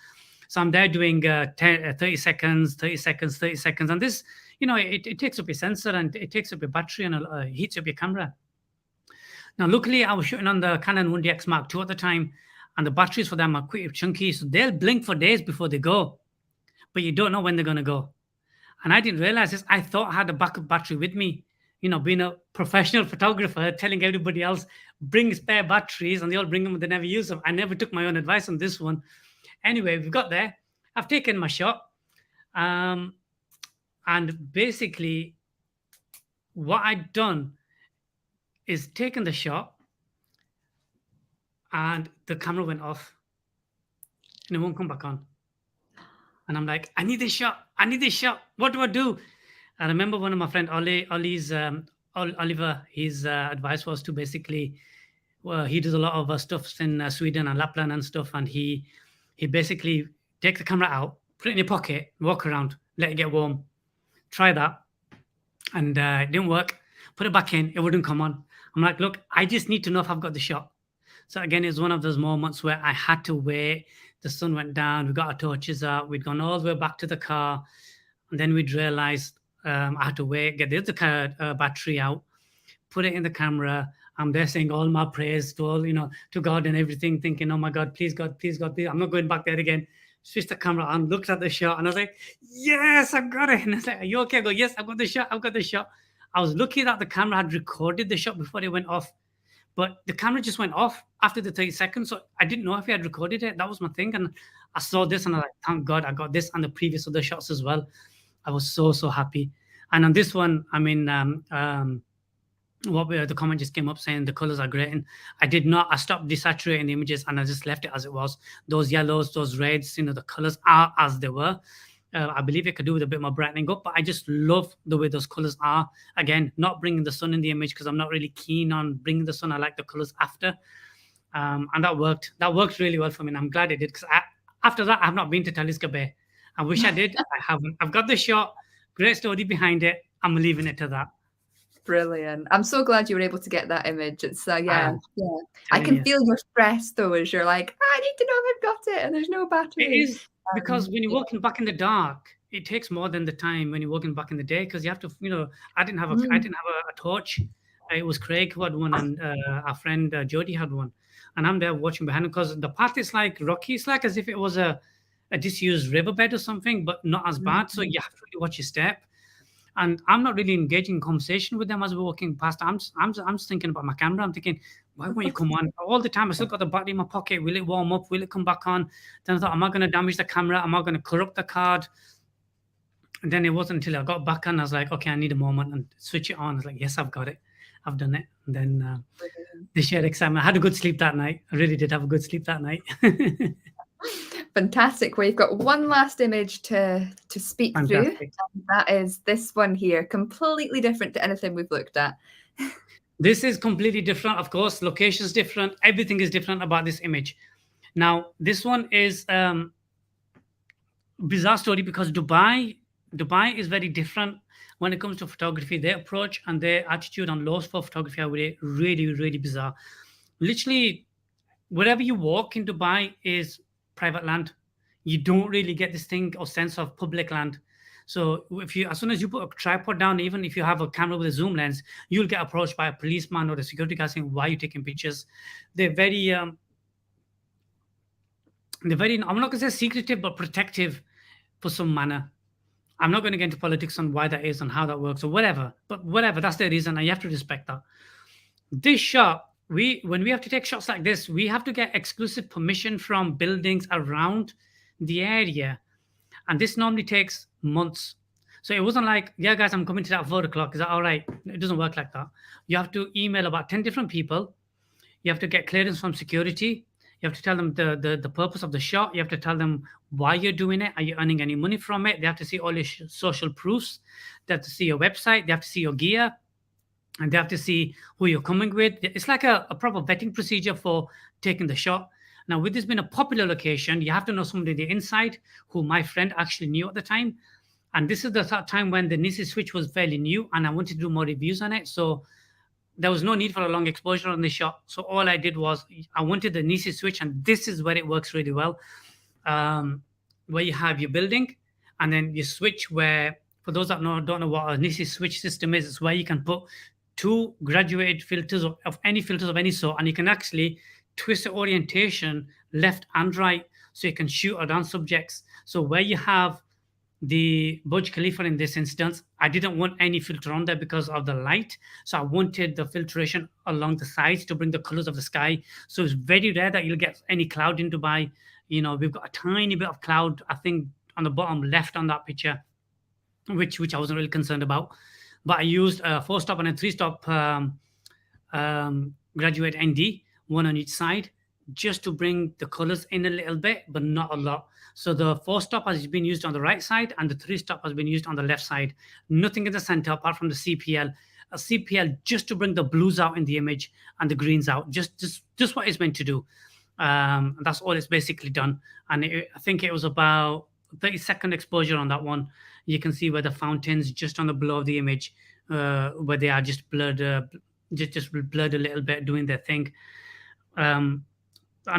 So I'm there doing 30 seconds. And this, it takes up your sensor, and it takes up your battery, and heats up your camera. Now, luckily, I was shooting on the Canon 1DX Mark II at the time, and the batteries for them are quite chunky. So they'll blink for days before they go, but you don't know when they're going to go. And I didn't realize this. I thought I had a backup battery with me. Being a professional photographer, telling everybody else, bring spare batteries, and they all bring them, but they never use them. I never took my own advice on this one. Anyway, we've got there. I've taken my shot. And basically, what I'd done is taken the shot, and the camera went off, and it won't come back on. And I'm like, I need this shot. What do I do? I remember one of my friend Oliver. His advice was to basically, well, he does a lot of stuff in Sweden and Lapland and stuff, and he basically take the camera out, put it in your pocket, walk around, let it get warm. Try that, and it didn't work. Put it back in, it wouldn't come on. I'm like, look, I just need to know if I've got the shot. So again, it's one of those moments where I had to wait. The sun went down. We got our torches out. We'd gone all the way back to the car, and then we'd realized I had to wait, get the other car battery out, put it in the camera. I'm there saying all my prayers to all, to God and everything, thinking, oh my God, please God, please God, please. I'm not going back there again. Switched the camera on, looked at the shot, and I was like, yes, I've got it. And I was like, are you okay? I go, yes, I've got the shot. I've got the shot. I was lucky that the camera had recorded the shot before it went off. But the camera just went off after the 30 seconds. So I didn't know if he had recorded it. That was my thing. And I saw this and I was like, thank God I got this and the previous other shots as well. I was so, so happy. And on this one, I mean, the comment just came up saying the colors are great. And I stopped desaturating the images and I just left it as it was. Those yellows, those reds, the colors are as they were. I believe it could do with a bit more brightening up, but I just love the way those colors are. Again, not bringing the sun in the image because I'm not really keen on bringing the sun. I like the colors after. And that worked. That worked really well for me. And I'm glad it did because after that, I have not been to Talisker Bay. I wish I did. I haven't. I've got the shot. Great story behind it. I'm leaving it to that. Brilliant. I'm so glad you were able to get that image. It's yeah. I can feel your stress though as you're like, I need to know if I've got it and there's no battery. It is because when you're walking back in the dark, it takes more than the time when you're walking back in the day because you have to, I didn't have a torch. It was Craig who had one and our friend Jody had one. And I'm there watching behind him because the path is like rocky. It's like as if it was a disused riverbed or something, but not as bad. So you have to really watch your step. And I'm not really engaging in conversation with them as we're walking past. I'm just thinking about my camera. I'm thinking, why won't you come on? All the time, I still got the battery in my pocket. Will it warm up? Will it come back on? Then I thought, am I going to damage the camera? Am I going to corrupt the card? And then it wasn't until I got back on, I was like, okay, I need a moment and switch it on. I was like, yes, I've got it. I've done it. And then the shared excitement. I had a good sleep that night. I really did have a good sleep that night. Fantastic. We've got one last image to speak through. And that is this one here, completely different to anything we've looked at. This is completely different. Of course, location is different. Everything is different about this image. Now, this one is bizarre story because Dubai is very different when it comes to photography. Their approach and their attitude on laws for photography are really, really, really bizarre. Literally, wherever you walk in Dubai is private land. You don't really get this thing or sense of public land. So as soon as you put a tripod down, even if you have a camera with a zoom lens, you'll get approached by a policeman or a security guard saying, why are you taking pictures? They're very, I'm not going to say secretive, but protective for some manner. I'm not going to get into politics on why that is and how that works or whatever, but whatever, that's the reason, and you have to respect that. This shot, when we have to take shots like this, we have to get exclusive permission from buildings around the area. And this normally takes months. So it wasn't like, yeah, guys, I'm coming to that at 4 o'clock. Is that all right? It doesn't work like that. You have to email about 10 different people. You have to get clearance from security. You have to tell them the purpose of the shot. You have to tell them why you're doing it. Are you earning any money from it? They have to see all your social proofs. They have to see your website. They have to see your gear. And they have to see who you're coming with. It's like a proper vetting procedure for taking the shot. Now, with this being a popular location, you have to know somebody on the inside who my friend actually knew at the time. And this is the time when the NiSi switch was fairly new and I wanted to do more reviews on it. So there was no need for a long exposure on this shot. So all I did was I wanted the NiSi switch, and this is where it works really well, where you have your building and then you switch where, for those that don't know what a NiSi switch system is, it's where you can put 2 graduated filters of any sort, and you can actually twist the orientation left and right so you can shoot around subjects. So where you have the Burj Khalifa in this instance, I didn't want any filter on there because of the light. So I wanted the filtration along the sides to bring the colors of the sky. So it's very rare that you'll get any cloud in Dubai. We've got a tiny bit of cloud, I think, on the bottom left on that picture, which I wasn't really concerned about. But I used a 4-stop and a 3-stop graduate ND, one on each side, just to bring the colors in a little bit, but not a lot. So the 4-stop has been used on the right side and the 3-stop has been used on the left side. Nothing in the center apart from the CPL. A CPL just to bring the blues out in the image and the greens out. Just what it's meant to do. That's all it's basically done. And I think it was about 30-second exposure on that one. You can see where the fountains just on the below of the image, where they are just blurred, just blurred a little bit, doing their thing. And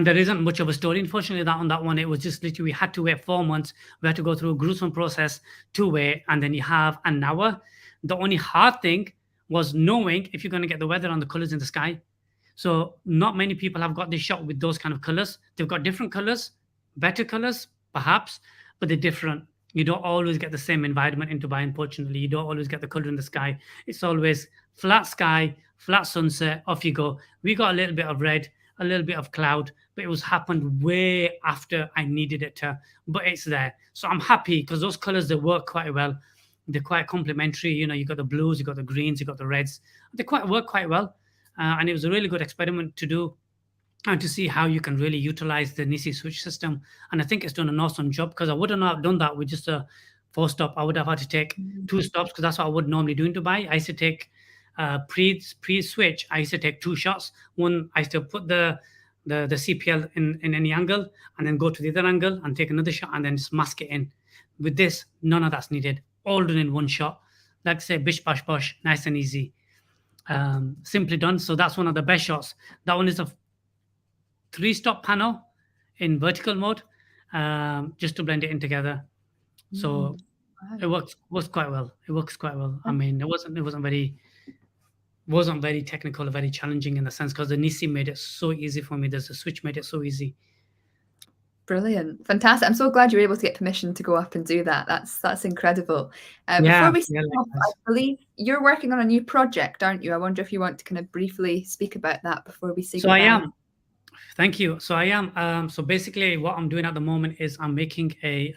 there isn't much of a story, unfortunately, that on that one. It was just literally we had to wait 4 months. We had to go through a gruesome process to wait, and then you have an hour. The only hard thing was knowing if you're going to get the weather on the colors in the sky. So not many people have got this shot with those kind of colors. They've got different colors, better colors, perhaps, but they're different. You don't always get the same environment in Dubai, unfortunately. You don't always get the color in the sky. It's always flat sky, flat sunset, off you go. We got a little bit of red, a little bit of cloud, but it was happened way after I needed it to, but it's there. So I'm happy because those colors, they work quite well. They're quite complementary. You know, you got the blues, you got the greens, you got the reds. They work quite well. And it was a really good experiment to do and to see how you can really utilize the NiSi switch system. And I think it's done an awesome job because I wouldn't have done that with just a 4-stop. I would have had to take 2 stops because that's what I would normally do in Dubai. I used to take pre-switch. I used to take 2 shots. One, I used to put the CPL in any angle and then go to the other angle and take another shot and then just mask it in. With this, none of that's needed. All done in one shot. Like I say, bish bash bosh, nice and easy. Simply done. So that's one of the best shots. That one is a 3-stop panel in vertical mode, just to blend it in together. So it works quite well. It works quite well. I mean, it wasn't very technical or very challenging in the sense because the NiSi made it so easy for me. The switch made it so easy. Brilliant. Fantastic. I'm so glad you were able to get permission to go up and do that. That's incredible. Before we start off, I believe you're working on a new project, aren't you? I wonder if you want to kind of briefly speak about that before we say goodbye. I am. Thank you. So I am. So basically what I'm doing at the moment is I'm making a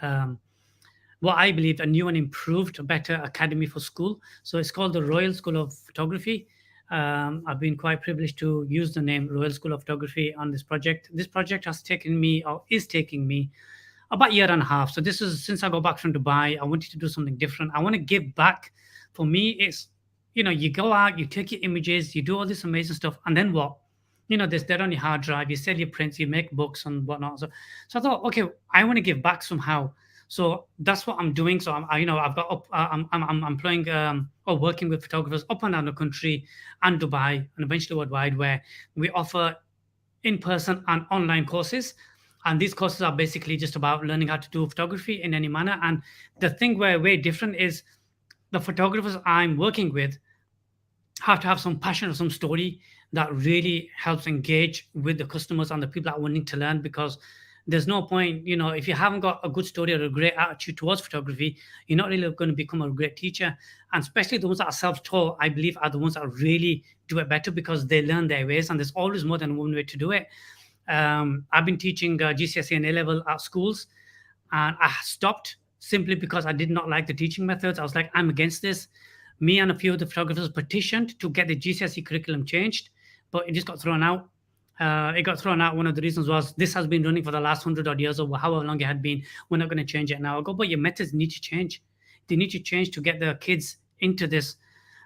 what I believe a new and improved, better academy for school. So it's called the Royal School of Photography. I've been quite privileged to use the name Royal School of Photography on this project. This project has taken me, or is taking me, about a year and a half. So this is since I got back from Dubai. I wanted to do something different. I want to give back. For me, it's, you know, you go out, you take your images, you do all this amazing stuff, and then what? You know, they're on your hard drive, you sell your prints, you make books and whatnot. So I thought, okay, I want to give back somehow. So that's what I'm doing. So I'm employing or working with photographers up and down the country and Dubai and eventually worldwide, where we offer in-person and online courses. And these courses are basically just about learning how to do photography in any manner. And the thing where we're different is the photographers I'm working with have to have some passion or some story that really helps engage with the customers and the people that are wanting to learn, because there's no point, you know, if you haven't got a good story or a great attitude towards photography, you're not really going to become a great teacher. And especially the ones that are self-taught, I believe, are the ones that really do it better because they learn their ways, and there's always more than one way to do it. I've been teaching GCSE and A-level at schools, and I stopped simply because I did not like the teaching methods. I was like, I'm against this. Me and a few of the photographers petitioned to get the GCSE curriculum changed, but it just got thrown out. It got thrown out. One of the reasons was this has been running for the last 100 odd years or however long it had been. We're not going to change it now. I go, but your methods need to change. They need to change to get the kids into this.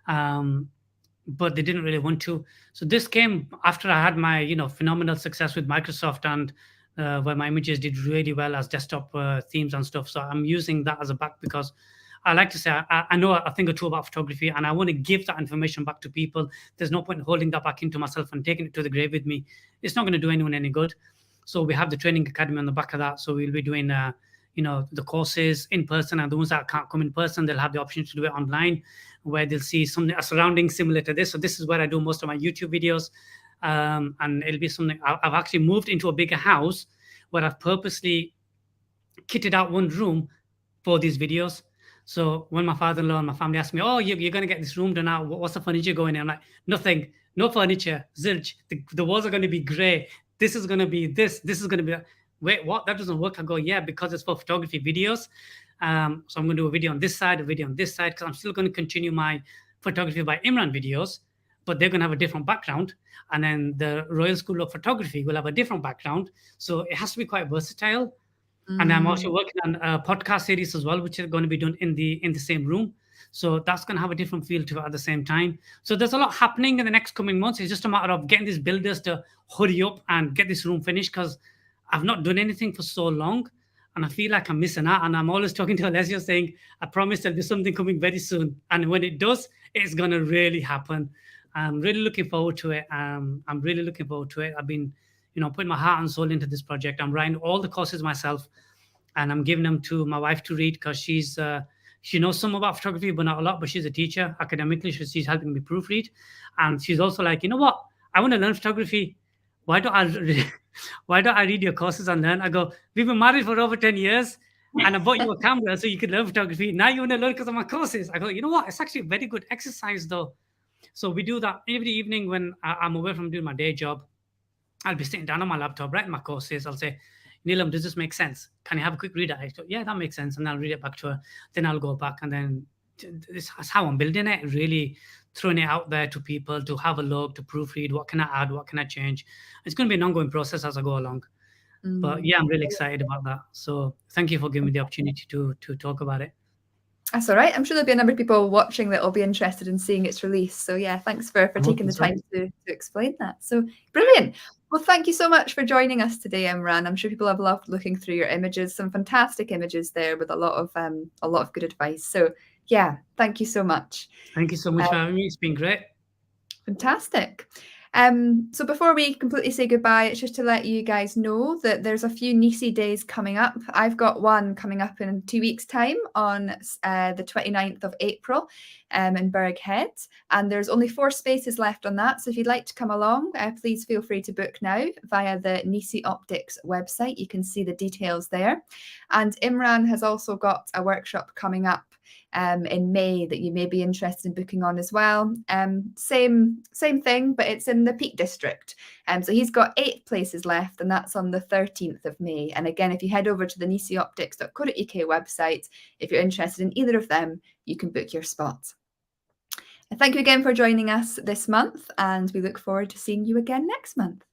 But they didn't really want to. So this came after I had my, you know, phenomenal success with Microsoft, and where my images did really well as desktop themes and stuff. So I'm using that as a back because I like to say I know a thing or two about photography, and I want to give that information back to people. There's no point in holding that back into myself and taking it to the grave with me. It's not going to do anyone any good. So we have the training academy on the back of that. So we'll be doing, you know, the courses in person, and the ones that can't come in person, they'll have the option to do it online, where they'll see something, a surrounding similar to this. So this is where I do most of my YouTube videos. And it'll be something, I've actually moved into a bigger house where I've purposely kitted out one room for these videos. So when my father-in-law and my family asked me, oh, you're going to get this room done now, what's the furniture going in? I'm like, nothing, no furniture, zilch. The walls are going to be gray. This is going to be this is going to be, wait, what? That doesn't work. I go, yeah, because it's for photography videos. So I'm going to do a video on this side, a video on this side, because I'm still going to continue my photography by Imran videos. but they're going to have a different background. And then the Royal School of Photography will have a different background. So it has to be quite versatile. And I'm also working on a podcast series as well, which is going to be done in the same room. So that's going to have a different feel to it at the same time. So there's a lot happening in the next coming months. It's just a matter of getting these builders to hurry up and get this room finished, because I've not done anything for so long, and I feel like I'm missing out. And I'm always talking to Alessio saying, I promise there'll be something coming very soon. And when it does, it's going to really happen. I'm really looking forward to it. I'm really looking forward to it. I've been, putting my heart and soul into this project. I'm writing all the courses myself, and I'm giving them to my wife to read, because she knows some about photography, but not a lot. But she's a teacher academically. She's helping me proofread, and she's also like, you know what? I want to learn photography. Why don't I? Why don't I read your courses and learn? I go, we've been married for over 10 years, and I bought you a camera so you could learn photography. Now you want to learn because of my courses. I go, you know what? It's actually a very good exercise though. So we do that every evening when I'm away from doing my day job. I'll be sitting down on my laptop, writing my courses. I'll say, Neelam, does this make sense? Can you have a quick read at it? Go, yeah, that makes sense. And I'll read it back to her. Then I'll go back, and then that's how I'm building it, really throwing it out there to people to have a look, to proofread. What can I add? What can I change? It's going to be an ongoing process as I go along. But yeah, I'm really excited about that. So thank you for giving me the opportunity to talk about it. That's all right. I'm sure there'll be a number of people watching that will be interested in seeing its release. So yeah, thanks for taking the time to explain that. So brilliant. Well, thank you so much for joining us today, Imran. I'm sure people have loved looking through your images. Some fantastic images there with a lot of good advice. So yeah, thank you so much. Thank you so much for having me. It's been great. Fantastic. So before we completely say goodbye, it's just to let you guys know that there's a few NiSi days coming up. I've got one coming up in 2 weeks' time on the 29th of April in Berg Head. And there's only 4 spaces left on that. So if you'd like to come along, please feel free to book now via the NiSi Optics website. You can see the details there. And Imran has also got a workshop coming up in May that you may be interested in booking on as well. Same thing, but it's in the Peak District. So he's got 8 places left, and that's on the 13th of May. And again, if you head over to the nisioptics.co.uk website, if you're interested in either of them, you can book your spot. Thank you again for joining us this month, and we look forward to seeing you again next month.